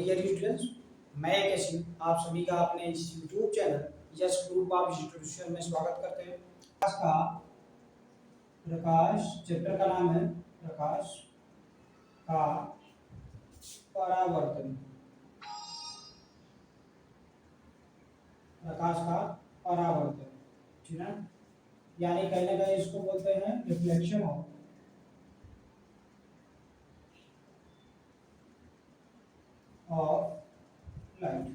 Dear students, मैं कैसी आप सभी का अपने इस YouTube channel yes group of institution में स्वागत करते हैं। प्रकाश चैप्टर का नाम है प्रकाश का परावर्तन। प्रकाश का परावर्तन, ठीक है, यानी कहीं ना कहीं इसको बोलते हैं reflection of light.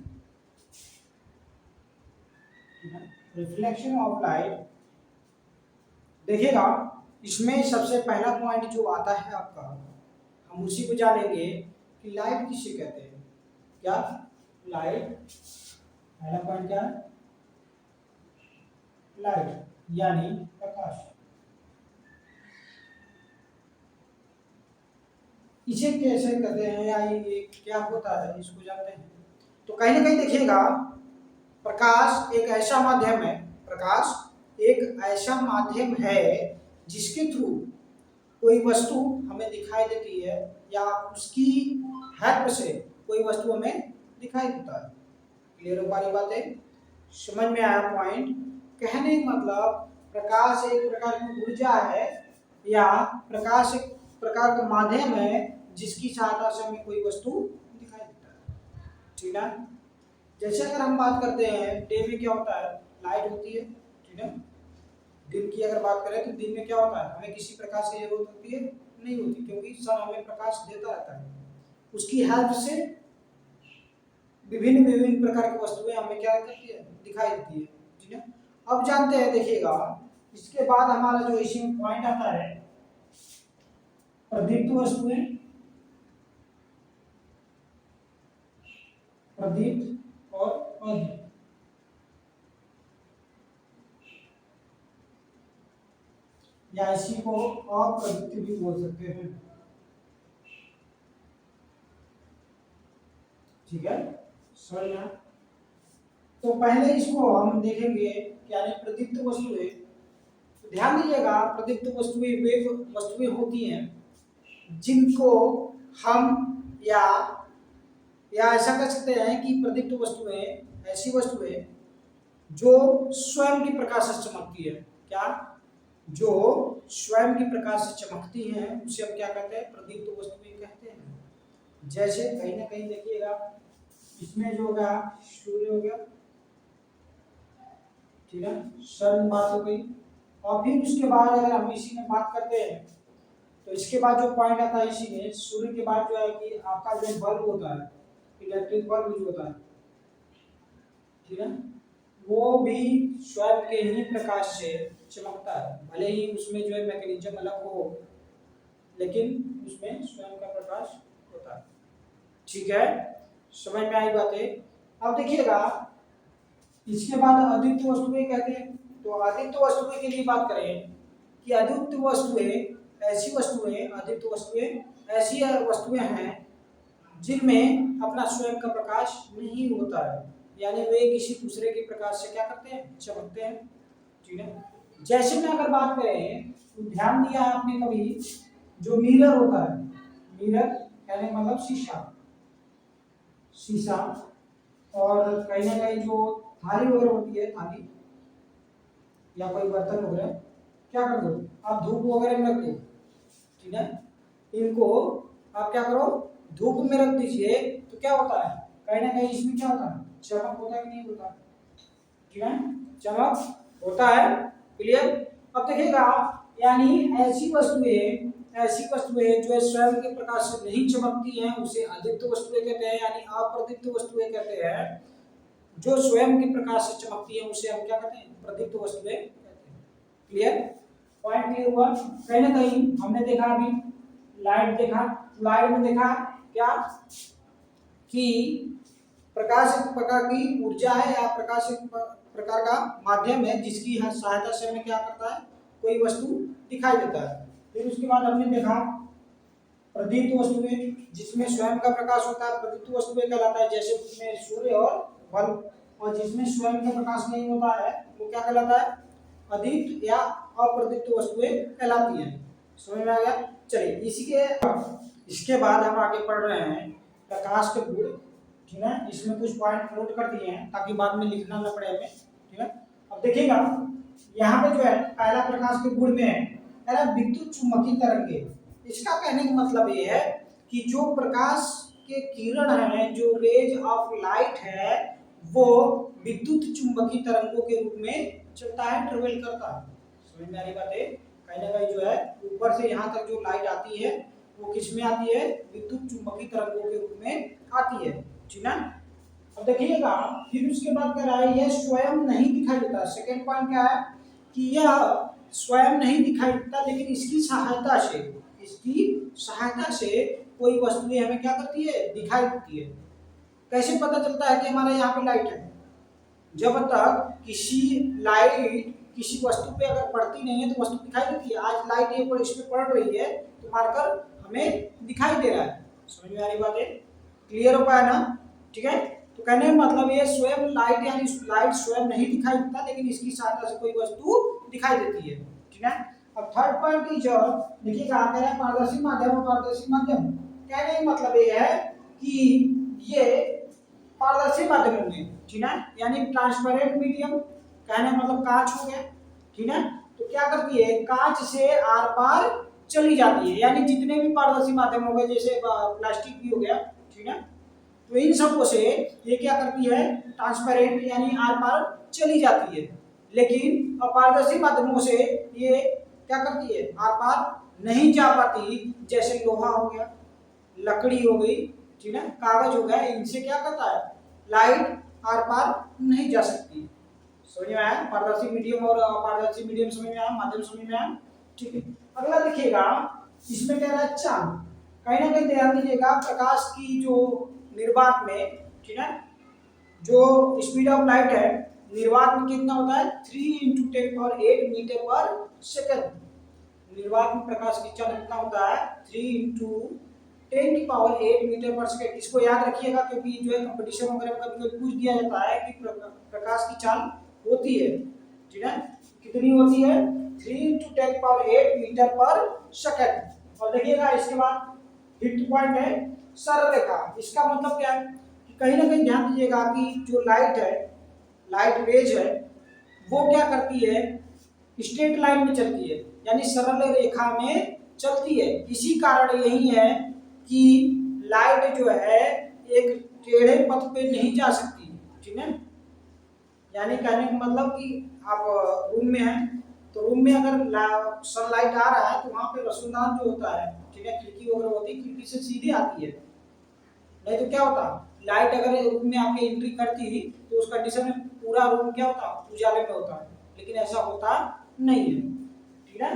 Reflection of light, देखिएगा इसमें सबसे पहला पॉइंट जो आता है आपका, हम उसी को जानेंगे कि लाइट किसे कहते हैं। क्या लाइट, पहला पॉइंट क्या है? लाइट यानी प्रकाश। इसे कैसे कहते हैं या ये क्या होता है इसको जानते हैं। तो कहीं ना कहीं देखिएगा प्रकाश एक ऐसा माध्यम है, प्रकाश एक ऐसा माध्यम है जिसके थ्रू कोई वस्तु हमें दिखाई देती है या उसकी हेल्प से कोई वस्तु हमें दिखाई देता है। क्लियर हो पारी बातें? समझ में आया पॉइंट? कहने का मतलब प्रकाश एक प्रकार की ऊर्जा है या प्रकाश एक प्रकार का माध्यम है जिसकी सहायता से हमें कोई वस्तु दिखाई देता है, ठीक है। जैसे अगर हम बात करते हैं डे में क्या होता है, लाइट होती है, ठीक है। दिन की अगर बात करें तो दिन में क्या होता है, हमें किसी प्रकाश की जरूरत होती है? नहीं होती, क्योंकि सन हमें प्रकाश देता रहता है। उसकी हेल्प से विभिन्न विभिन्न प्रकार की वस्तुएं हमें क्या करती है, दिखाई देती है, ठीक है। अब जानते हैं, देखिएगा इसके बाद हमारा जो इसी में पॉइंट आता है प्रदीप्त वस्तुएं, प्रदीप्त और अदीप्त। या इसी को अप्रदीप्त भी बोल सकते हैं, ठीक है, समझ में। तो पहले इसको हम देखेंगे क्या नहीं प्रदीप्त वस्तुएं। तो ध्यान दीजिएगा प्रदीप्त वस्तुएं वे वस्तुएं होती हैं जिनको हम या ऐसा कर सकते हैं कि प्रदीप्त वस्तुएं ऐसी वस्तुएं जो स्वयं की प्रकाश से चमकती है। क्या? जो स्वयं की प्रकाश से चमकती हैं उसे हम क्या कहते हैं, प्रदीप्त वस्तुएं कहते हैं। जैसे कहीं ना कहीं देखिएगा इसमें जो होगा सूर्य हो गया, ठीक है, सन बात हो गई। और फिर उसके बाद अगर हम इसी में बात करते हैं तो इसके बाद जो पॉइंट आता है इसी में सूर्य के बाद जो है कि आपका जो बल्ब होता है, इलेक्ट्रिक बल्ब जो होता है, ठीक है, वो भी स्वयं के ही प्रकाश से चमकता है। भले ही उसमें जो है मैकेनिज्म अलग हो, लेकिन उसमें स्वयं का प्रकाश होता है, ठीक है, समझ में आई बातें। अब देखिएगा इसके बाद अद्वितीय वस्तुएं कहते हैं। तो अद्वितीय वस्तुएं के लिए बात करें कि अद्वितीय वस्तुएं ऐसी वस्तुएं, अद्वितीय वस्तुएं ऐसी वस्तुएं हैं जिनमें अपना स्वयं का प्रकाश नहीं होता है, यानी वे किसी दूसरे के प्रकाश से क्या करते हैं, चमकते हैं, ठीक है। जैसे में अगर बात करें तो ध्यान दिया है आपने कभी जो मिरर होता है, मिरर कहने का मतलब शीशा, शीशा, और कहीं ना कहीं जो थाली वगैरह होती है, थाली या कोई बर्तन वगैरह, क्या कर दो आप धूप वगैरह में रख दो, ठीक है। इनको आप क्या करो, धूप में रख दीजिए तो क्या होता है, कहीं ना कहीं इसमें क्या होता है, चमक होता है कि नहीं होता, ठीक है, चमक होता है। क्लियर? अब देखिएगा यानी ऐसी वस्तुएं जो स्वयं के प्रकाश से नहीं चमकती हैं उसे अदीप्त वस्तुएं कहते हैं, यानी अप्रदीप्त वस्तुएं कहते हैं। जो स्वयं के प्रकाश से चमकती है उसे हम क्या कहते हैं, प्रदीप्त वस्तुएं कहते हैं। क्लियर? पॉइंट क्लियर हुआ? कहीं ना कहीं हमने देखा अभी लाइट देखा, लाइट में देखा क्या कि प्रकाश एक प्रकार की ऊर्जा है या प्रकाश एक प्रकार का माध्यम है जिसकी सहायता से हमें क्या करता है, कोई वस्तु दिखाई देता है। फिर उसके बाद हमने देखा प्रदीप्त वस्तुएं जिसमें स्वयं का प्रकाश होता है, प्रदीप्त वस्तुएं कहलाता है, जैसे उसमें सूर्य और बल्ब। और जिसमें स्वयं का प्रकाश नहीं होता है वो क्या कहलाता है, अदीप्त या अप्रदीप्त वस्तुएं कहलाती हैं। समझ में आ गया? चलिए इसके बाद हम आगे पढ़ रहे हैं प्रकाश के गुण। ठीक है। इसमें कुछ पॉइंट नोट कर दिए हैं ताकि बाद में लिखना न पड़े हमें, ठीक है। अब देखिएगा यहाँ पे जो है पहला प्रकाश के गुण में है कह रहा विद्युत चुम्बकीय तरंगे। इसका कहने का मतलब ये है कि जो प्रकाश के किरण है, जो रेज ऑफ लाइट है, वो विद्युत चुम्बकीय तरंगों के रूप में चलता है, ट्रेवल करता है। समझ में आ रही बात है? कहीं ना कहीं जो है ऊपर से यहाँ तक जो लाइट आती है वो किस में आती है? विद्युत चुम्बकीय तरंगों के रूप में आती है, ठीक है। अब देखिएगा फिर उसके बाद कह रहा है यह स्वयं नहीं दिखाई देता। सेकेंड पॉइंट क्या है कि यह स्वयं नहीं दिखाई देता, लेकिन इसकी सहायता से कोई वस्तु हमें क्या करती है? दिखाई देती है। कैसे पता चलता है कि हमारे यहाँ पे लाइट है? जब तक किसी लाइट किसी वस्तु पे अगर पड़ती नहीं है तो वस्तु दिखाई देती है। आज लाइट ये पर इस पे पड़ रही है तो मार्कर हमें दिखाई दे रहा है। समझ में आ रही बात है? क्लियर हो पाया ना? ठीक है। तो कहने का मतलब ये स्वयं लाइट यानी लाइट स्वयं नहीं दिखाई देता, लेकिन इसकी सहायता से कोई वस्तु दिखाई देती है, ठीक है। अब थर्ड पॉइंट की जो देखिएगा कह रहे हैं पारदर्शी माध्यम। पारदर्शी माध्यम कहने का मतलब ये है कि ये पारदर्शी माध्यम होंगे, ठीक है, यानी ट्रांसपेरेंट मीडियम। कहने का मतलब कांच हो गया, ठीक है। तो क्या करती है? कांच से आर पार चली जाती है, यानी जितने भी पारदर्शी माध्यम हो गए, जैसे प्लास्टिक भी हो गया, ठीक है, तो इन सबको से ये क्या करती है? ट्रांसपेरेंट यानी आर पार चली जाती है। लेकिन अपारदर्शी माध्यमों से ये क्या करती है? आर पार नहीं जा पाती। जैसे लोहा हो गया, लकड़ी हो गई, ठीक है, कागज हो गया, इनसे क्या करता है? लाइट आर पार नहीं जा सकती। समझ में आया? पारदर्शी मीडियम और अपारदर्शी मीडियम समझ में आया, माध्यम समझ में आया, ठीक है। अगला देखिएगा इसमें कह रहा है चांद। कहीं ना कहीं ध्यान दीजिएगा प्रकाश की जो निर्वात में, ठीक है, जो स्पीड ऑफ लाइट है निर्वात में कितना होता है? 3 × 10⁸ मीटर पर सेकंड। निर्वात में प्रकाश की चाल कितना होता है? 3 × 10⁸ मीटर पर सेकंड। इसको याद रखिएगा क्योंकि जो है कंपटीशन वगैरह में कभी पूछ दिया जाता है कि प्रकाश की चाल होती है, ठीक है, कितनी होती है? 3 × 10⁸ मीटर पर सेकंड। और देखिएगा इसके बाद फिफ्थ पॉइंट है सरल रेखा। इसका मतलब क्या है कि कहीं ना कहीं ध्यान दीजिएगा कि जो लाइट है, लाइट रेज है, वो क्या करती है? स्ट्रेट लाइन में चलती है, यानी सरल रेखा में चलती है। इसी कारण यही है कि लाइट जो है एक टेढ़े पथ पे नहीं जा सकती, ठीक है। यानी कहने का मतलब कि आप रूम में हैं तो रूम में अगर सनलाइट आ रहा है तो वहां पे रोशनदान जो होता है, ठीक है, खिड़की वगैरह होती है, खिड़की से सीधे आती है। नहीं तो क्या होता? लाइट अगर रूम में आपके एंट्री करती तो उस कंडीशन में पूरा रूम क्या होता? उजाले में होता है, लेकिन ऐसा होता नहीं है, ठीक है।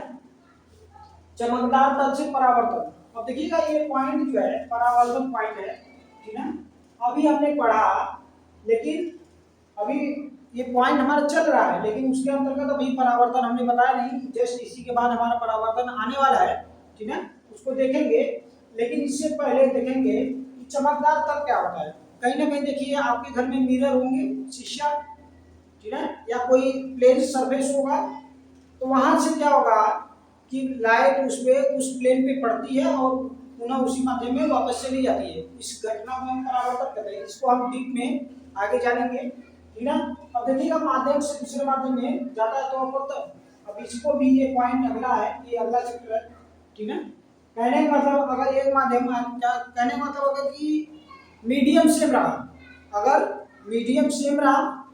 चमकदार तल से परावर्तन। अब देखिएगा ये पॉइंट जो है परावर्तन पॉइंट है, ठीक है। अभी हमने पढ़ा, लेकिन अभी ये पॉइंट हमारा चल रहा है, लेकिन उसके अंतर्गत अभी परावर्तन हमने बताया नहीं। जस्ट इसी के बाद हमारा परावर्तन आने वाला है, ठीक है, उसको देखेंगे। लेकिन इससे पहले देखेंगे कि चमकदार तल क्या होता है। कहीं ना कहीं देखिए आपके घर में मिरर होंगे, शीशा, ठीक है, या कोई प्लेन सरफेस होगा, तो वहां से क्या होगा कि लाइट उस प्लेन पे पड़ती है और पुनः उसी माध्यम में वापस चली जाती है। इस घटना को हम परावर्तन कहते हैं। इसको हम डीप में आगे जानेंगे, ठीक है। अब देखिएगा माध्यम से दूसरे माध्यम में जाता है तो अपवर्तन। अब इसको भी ये पॉइंट अगला है, ये अगला चैप्टर है, ठीक है। कहने का मतलब अगर एक माध्यम कहने का मतलब होगा कि मीडियम सेम रहा, अगर मीडियम सेम रहा,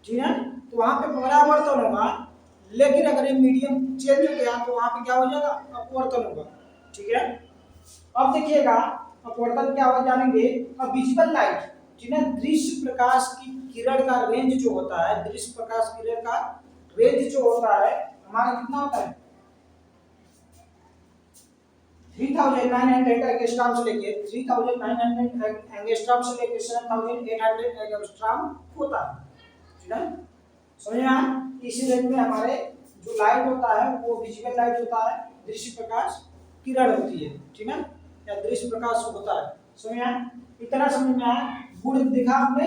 ठीक है, तो वहां पे परावर्तन होगा। लेकिन अगर ये मीडियम चेंज हो गया तो वहां पे क्या हो जाएगा? अपवर्तन होगा, ठीक है। अब देखिएगा अपवर्तन क्या हो जानेंगे। अब विजिबल लाइट, ठीक है, दृश्य प्रकाश की किरण का रेंज जो होता है, दृश्य प्रकाश किरण का रेंज जो होता है हमारा कितना होता है? 3900 एंगस्ट्रॉम से लेके 3900 एंगस्ट्रॉम से लेके 7800 एंगस्ट्रॉम होता है, ठीक है। समझ में आया? इसी रेंज में हमारे जो लाइट होता है वो विजिबल लाइट होता है, दृश्य प्रकाश किरण होती है, ठीक है, या दृश्य प्रकाश होता है। समझ में आया? इतना समझ में आया? गुण दिखा आपने,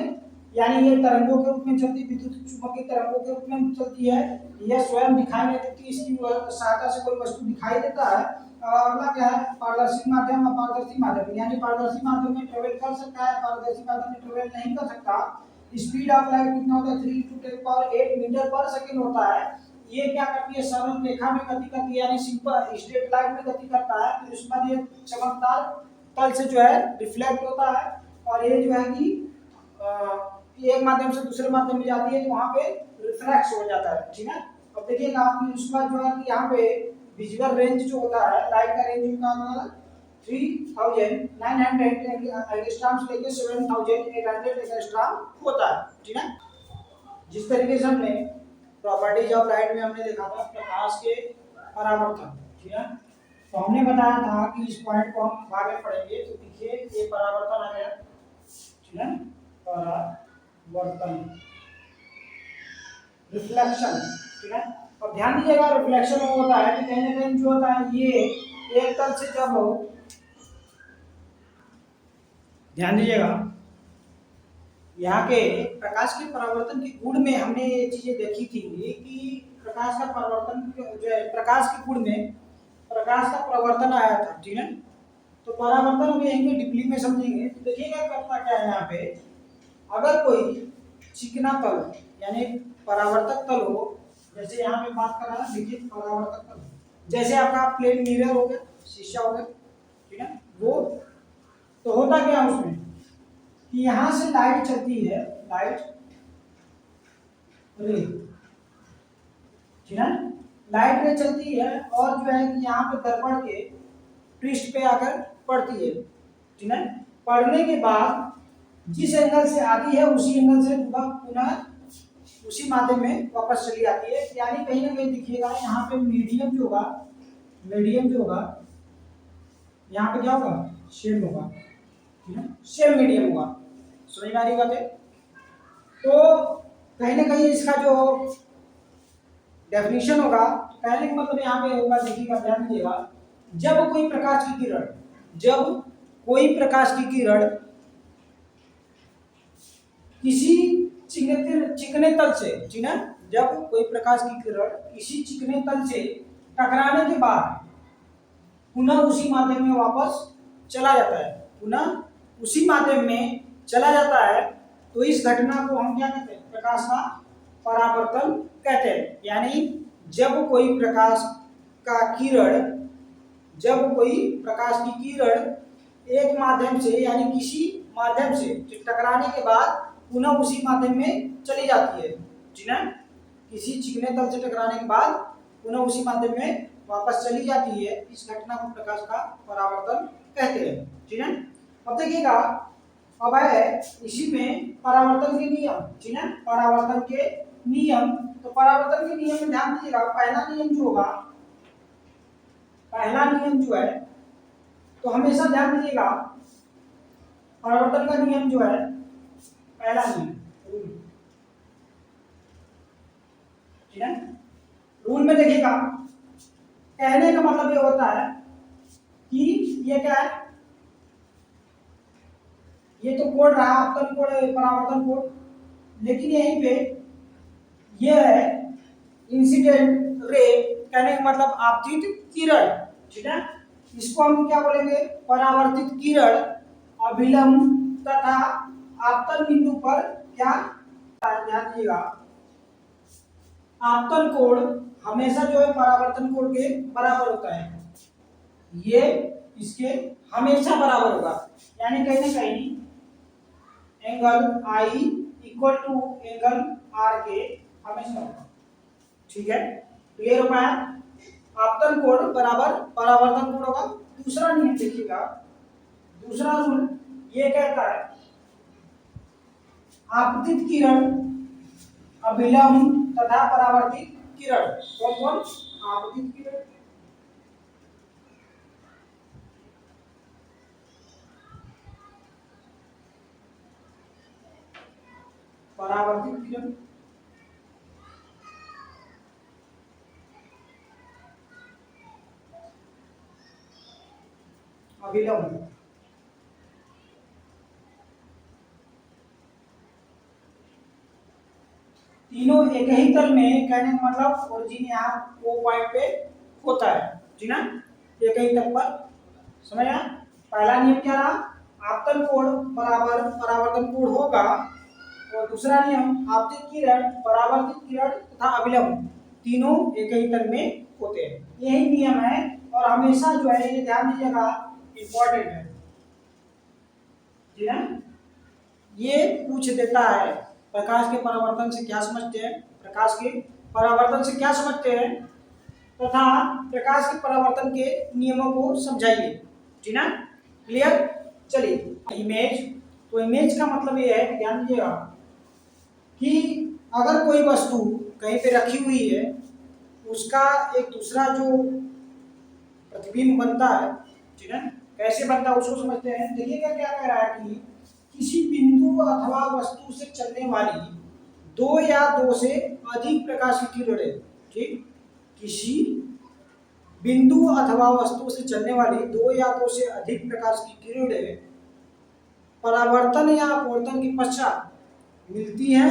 यानी ये तरंगों के रूप में चलती, विद्युत चुंबकीय तरंगों के रूप में चलती है। यह स्वयं दिखाई नहीं देती, इसकी सहायता से कोई वस्तु दिखाई देता है, अगला क्या है, पारदर्शी माध्यम। अपारदर्शी माध्यम यानी पारदर्शी माध्यम में ट्रेवल कर सकता है, पारदर्शी माध्यम में ट्रेवल नहीं कर सकता। स्पीड ऑफ लाइट कितना होता है, 3 × 10⁸ मीटर पर सेकंड होता है। ये क्या करती है, सरल रेखा में गति करती है, यानी सिंपल स्ट्रेट लाइन में गति करता है। फिर उसके बाद ये चमकदार तल से जो है रिफ्लेक्ट होता है, और ये जो है कि एक माध्यम से दूसरे माध्यम में जाती है तो वहां पे रिफ्लेक्स हो जाता है, ठीक है। अब देखिएगा आपने उसके बाद जो है कि यहाँ पे विजुअल रेंज जो होता है, लाइट का रेंज कितना होता है, 3900 एंगस्ट्रॉम से लेके 7800 एंगस्ट्रॉम होता है, ठीक है। जिस तरीके से हमने प्रॉपर्टीज ऑफ लाइट में हमने देखा था प्रकाश के परावर्तन, ठीक है। तो हमने बताया था कि इस पॉइंट को हम बाद में पढ़ेंगे। तो देखिए ये परावर्तन आ गया, ठीक है, परावर्तन, रिफ्लेक्शन, ठीक है। और ध्यान दीजिएगा रिफ्लेक्शन में होता है कि कहीं ना कहीं जो होता है ये एक तल से जब हो, ध्यान दीजिएगा यहाँ के प्रकाश के परावर्तन के गुण में हमने ये चीजें देखी थी कि प्रकाश का परावर्तन जो है, प्रकाश के गुण में प्रकाश का परावर्तन आया था, ठीक है। तो परावर्तन हम यहीं पे डीपली में समझेंगे। तो देखिएगा करता क्या है, यहाँ पे अगर कोई चिकना तल यानी परावर्तक तल हो, जैसे यहाँ पे बात कर रहा है, देखिए परावर्तक तल जैसे आपका प्लेन मिरर हो गया, शीशा हो गया, ठीक है। वो तो होता क्या उसमें कि यहां से लाइट चलती है, लाइट रे, ठीक है, लाइट रे चलती है और जो है कि यहाँ पे दर्पण के पृष्ठ पे आकर पड़ती है, ठीक है। पड़ने के बाद जिस एंगल से आती है उसी एंगल से पुनः उसी माध्यम में वापस चली आती है। यानी कहीं ना कहीं देखिएगा यहाँ पे मीडियम जो होगा, मीडियम जो होगा यहाँ पे क्या होगा, सेम होगा, ठीक है, सेम मीडियम होगा। समझ में आ रही बात है। तो कहीं ना कहीं इसका जो डेफिनेशन होगा, कहने का मतलब यहाँ पे होगा, देखिएगा ध्यान दीजिएगा, जब कोई प्रकाश की किरण, जब कोई प्रकाश की किरण किसी चिकने तल से, ठीक है, जब कोई प्रकाश की किरण किसी चिकने तल से टकराने के बाद पुनः उसी माध्यम में वापस चला जाता है, पुनः उसी माध्यम में चला जाता है, तो इस घटना को हम क्या कहते हैं, प्रकाश का परावर्तन कहते हैं। यानी जब कोई प्रकाश का किरण, जब कोई प्रकाश की किरण एक माध्यम से यानी किसी माध्यम से टकराने के बाद पुनः उसी माध्यम में चली जाती है, ठीक है, किसी चिकने तल से टकराने के बाद पुनः उसी माध्यम में वापस चली जाती है, इस घटना को प्रकाश का परावर्तन कहते हैं, ठीक है। अब देखिएगा, अब है इसी में परावर्तन के नियम, ठीक है, परावर्तन के नियम। तो परावर्तन के नियम में ध्यान दीजिएगा, पहला नियम जो होगा, पहला नियम जो है, तो हमेशा ध्यान दीजिएगा परावर्तन का नियम जो है, पहला नियम रूल, ठीक है। रूल में देखिएगा, कहने का मतलब ये होता है कि ये क्या है, ये तो कोड रहा आपतन कोड, परावर्तन कोड, लेकिन यहीं पे ये है इंसिडेंट रे, कहने का मतलब आपतित किरण, ठीक है। इसको हम क्या बोलेंगे, परावर्तित किरण अभिलंब तथा आपतन बिंदु पर क्या, ध्यान दीजिएगा आपतन कोण हमेशा जो है परावर्तन कोण के बराबर होता है, ये इसके हमेशा बराबर होगा। यानी कहीं ना कहीं angle I equal to angle R के हमेशा होगा, ठीक है, क्लियर हो पाया। आपतन कोण बराबर परावर्तन कोण होगा। दूसरा नियम देखिएगा, दूसरा रूल ये कहता है आपतित किरण अभिलंब तथा परावर्तित किरण, कौन कौन, आपतित किरण, परावर्तित किरण, अभिलंब, तीनों एक ही तल में, कहने का मतलब ओरिजिन यहाँ वो पॉइंट पे होता है, ठीक है। एक ही तल पर। समझ आया? पहला नियम क्या रहा, आपतन कोण बराबर परावर्तन कोण होगा, और दूसरा नियम आपतित किरण परावर्तित किरण तथा अभिलंब तीनों एक ही तल में होते हैं। यही नियम है और हमेशा जो है ये ध्यान दीजिएगा, इंपॉर्टेंट है जी ना। ये पूछ देता है प्रकाश के परावर्तन से क्या समझते हैं, प्रकाश के परावर्तन से क्या समझते हैं तथा प्रकाश के परावर्तन के नियमों को समझाइए जी ना। क्लियर? चलिए इमेज, तो इमेज का मतलब ये है, ध्यान दीजिएगा कि अगर कोई वस्तु कहीं पे रखी हुई है, उसका एक दूसरा जो प्रतिबिंब बनता है ठीक है, कैसे बनता है उसको समझते हैं। देखिएगा क्या कह रहा है कि किसी बिंदु अथवा वस्तु से चलने वाली दो या दो से अधिक प्रकाश की किरणें, ठीक, किसी बिंदु अथवा वस्तु से चलने वाली दो या दो से अधिक प्रकाश की किरणें परावर्तन या अपवर्तन के पश्चात मिलती हैं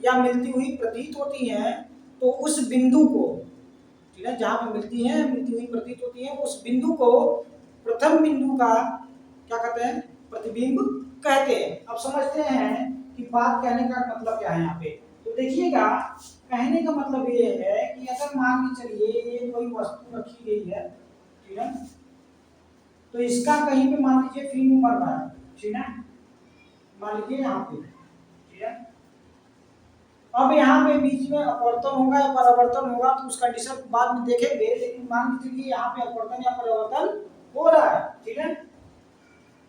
या मिलती हुई प्रतीत होती हैं, तो उस बिंदु को, ठीक है, जहां पर मिलती हैं मिलती हुई प्रतीत होती हैं, उस बिंदु को प्रथम बिंदु का क्या कहते हैं, प्रतिबिंब कहते हैं। अब समझते हैं कि बात कहने का मतलब क्या है यहाँ पे। तो देखिएगा, कहने का मतलब ये है कि अगर मान के चलिए ये कोई वस्तु रखी गई है, ठीक है, तो इसका कहीं पे मान लीजिए फिल्म बन रहा है, ठीक है, मान लीजिए यहाँ पे, ठीक है। अब यहाँ पे बीच में अपवर्तन होगा या परावर्तन होगा तो उस कंडीशन बाद में देखेंगे, लेकिन मान लीजिए यहाँ पे अपवर्तन या परावर्तन हो रहा है, ठीक है।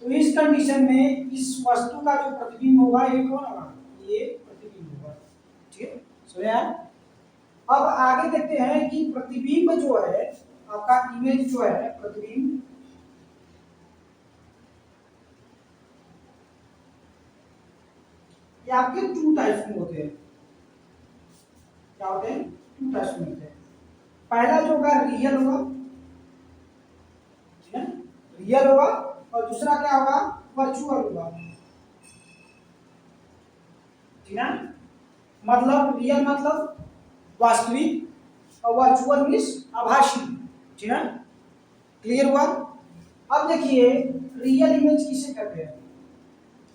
तो इस कंडीशन में इस वस्तु का जो प्रतिबिंब होगा ये कौन होगा, ये प्रतिबिंब होगा, ठीक है। समझे? अब आगे देखते हैं कि प्रतिबिंब जो है आपका, इमेज जो है, प्रतिबिंब ये आपके टू टाइप्स में होते हैं। क्या होते हैं? टू टाइप्स में होते हैं। पहला जो होगा रियल होगा, ठीक है, रियल होगा, और दूसरा क्या होगा, वर्चुअल होगा, ठीक है। मतलब रियल मतलब वास्तविक, और वर्चुअल मीन्स आभासी, ठीक है। क्लियर हुआ? अब देखिए रियल इमेज किसे कहते हैं,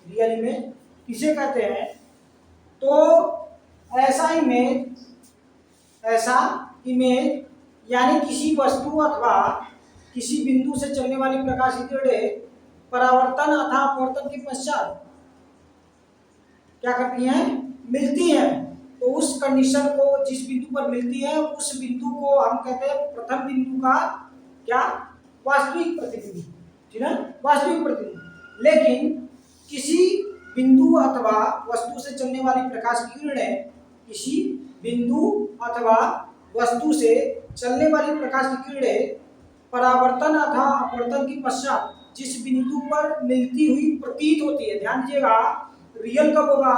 रियल इमेज किसे कहते हैं, तो ऐसा इमेज यानी किसी वस्तु अथवा किसी बिंदु से चलने वाली प्रकाश की किरणें परावर्तन अथवा अपवर्तन के पश्चात क्या करती हैं, मिलती हैं। तो उस कंडीशन को, जिस बिंदु पर मिलती है उस बिंदु को हम कहते हैं प्रथम बिंदु का क्या, वास्तविक प्रतिबिंब, ठीक है, वास्तविक प्रतिबिंब। लेकिन किसी बिंदु अथवा वस्तु से चलने वाली प्रकाश की किरणें, किसी बिंदु अथवा वस्तु से चलने वाली प्रकाश की किरणें परावर्तन अथवा अपवर्तन के पश्चात जिस बिंदु पर मिलती हुई प्रतीत होती है, ध्यान दीजिएगा, रियल कब होगा,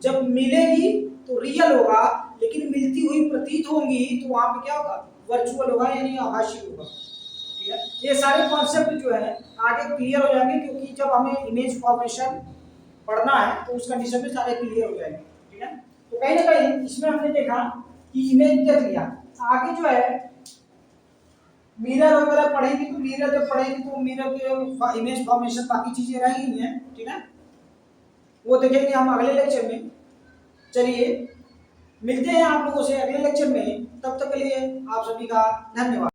जब मिलेगी तो रियल होगा, लेकिन मिलती हुई प्रतीत होंगी तो वहां पे क्या होगा, वर्चुअल होगा, यानी आभासी होगा, ठीक है। ये सारे कॉन्सेप्ट जो है आगे क्लियर हो जाएंगे, क्योंकि जब हमें इमेज फॉर्मेशन पढ़ना है तो उस कंडीशन में सारे क्लियर हो जाएंगे, ठीक है। तो कहीं ना कहीं इसमें हमने देखा कि इमेज देख लिया, आगे जो है मिरर वगैरह पढ़ेंगे, तो मिरर जब पढ़ेंगे तो मिरर के इमेज फॉर्मेशन बाकी चीजें रहेंगी नहीं है, ठीक है, वो देखेंगे हम अगले लेक्चर में। चलिए मिलते हैं आप लोगों से अगले लेक्चर में, तब तक के लिए आप सभी का धन्यवाद।